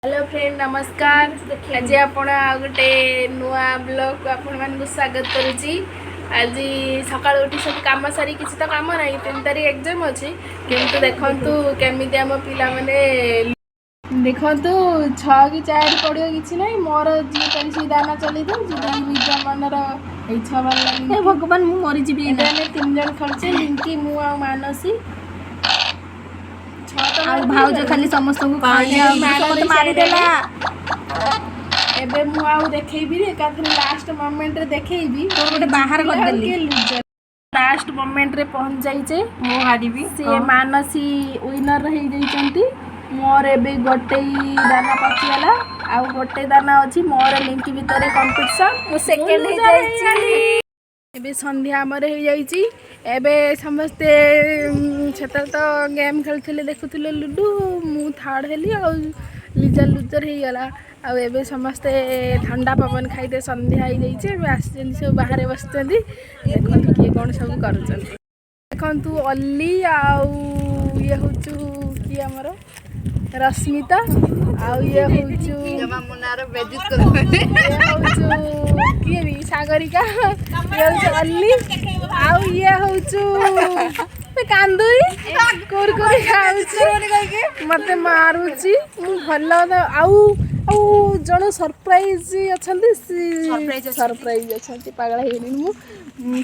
Hello friend नमस्कार। आज आपण गोटे नुआ ब्लॉग आपण मान स्वागत करुच्ची। आज सकाल उठी सब कम सारी किसी तो कम ना 3 तारीख एग्जाम अच्छी किंतु देखंतु केमी आम पिला माने देखंतु 6 कि 4 पड़ियो किसी ना मोर जी करी दाना चली दो जी निज मनर इच्छा वाला भगवान मु मरी जीवी एने 3 जन खर्चे लिंकी मु आ मानसी भाउज खाली समस्त मारिदेला। एबे मु आउ देखैबी एकाथरे लास्ट मोमेंट रे देखैबी गोटे बाहर कर देली लास्ट मोमेंट रे पहुंच जाइचे मो हारिबी से मानसी विनर रही जाइचंती। मोर एबे गोटे दाना पचियाला आ गोटे दाना अछि मोर लिंक भीतर कंपटीशन मु सेकंड हे जाइची। एबे संध्या आमर हो जाइची। एबे समस्ते छतर तो गेम खेलुले देखुले लुडू मु थर्ड हेली आ लिजर लुजर हो गला। आबे समस्ते ठंडा पवन खाइते संध्या हो जाइए। एबे आसी सब बाहर बसचंदी देखंतु किए कोन सब करूचंदी। देखंतु अल्ली आउ ये होचु कि हमर रश्मिता आउ ये होचु जमा मुनार बेजित कर ये होचु कि नी सागरिका ये होचु अल्ली आउ ये होचु पे कांदुई कुरकुरी खाउची मते मारुची मु भल्ला आउ आउ जण सरप्राइज अछंती सरप्राइज अछंती पागल हेनी मु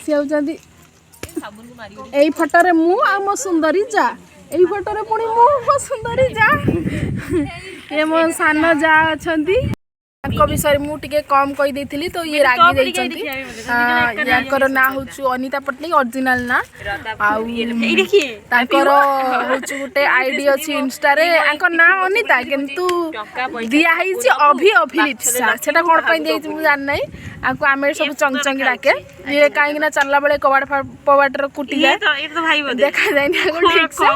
से होचंती एई फोटो रे मु आ मो सुंदरी जा एई फोटो रे पुणी मो सुंदरी जा ये मो सान जा अछंती। तांको विषय मु टिके कम कहि देथिली तो ये रागी जाइछंती। याकर ना होचु अनिता पटनायक ओरिजिनल ना आउ तांकर होचु गुटे आईडी अछि इंस्टा रे आंको ना अनिता किंतु दिया हिची अभिलिप्सा सेटा कोन पई देइ मु जान नै। आंको आमे सब चंगचंगी डाके ये काहे ना चलला बेले कबाड़ पवाटर कुटिया ये तो भाई बदे देखा जाय ना ठीक से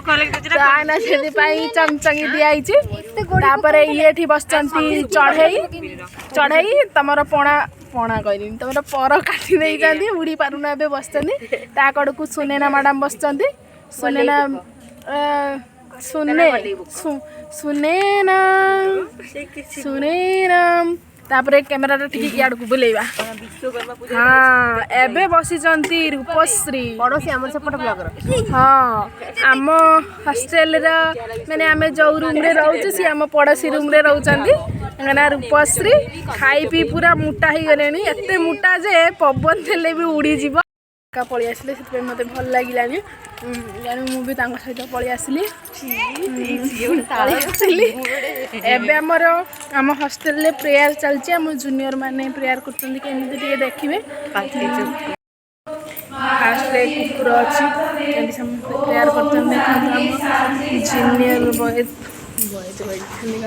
आना सेदि पई चंगचंगी दिया हिची। तापर ये एठी बसचंती चढ़ई तमर पणा पणा कहली तमर पर काटी नहीं जाती उड़ी पारुना ए बसचंदी ता कड़कू सुनेना मैडम बसचंदी सुनेना सुनेना सुनेना तापरे कैमरा ठीक याड को बुलेवा। हाँ एबे बसीचंती रूपश्री पड़ोसी हमर सेपट ब्लॉगर। हाँ आम हॉस्टल रा माने आमे जो रूम रे रहउछ सी आम पड़ोसी रूम रे रहउचंदी ना रूपश्री खाई पी पूरा मोटा ही गलेनी एते मोटा जे पवन देले भी उड़ी जीव का पळी आसले से मते भल लागिलानी यानी मु भी तांग सहित पळी आसली एबे हमर आम हॉस्टल रे प्रेयर चलची हम जूनियर माने प्रेयर करतंदी के एमि टिके देखिबे फास्ट रे कुकुर अछि एमि सब प्रेयर करतंदी हम जूनियर बॉयज खाली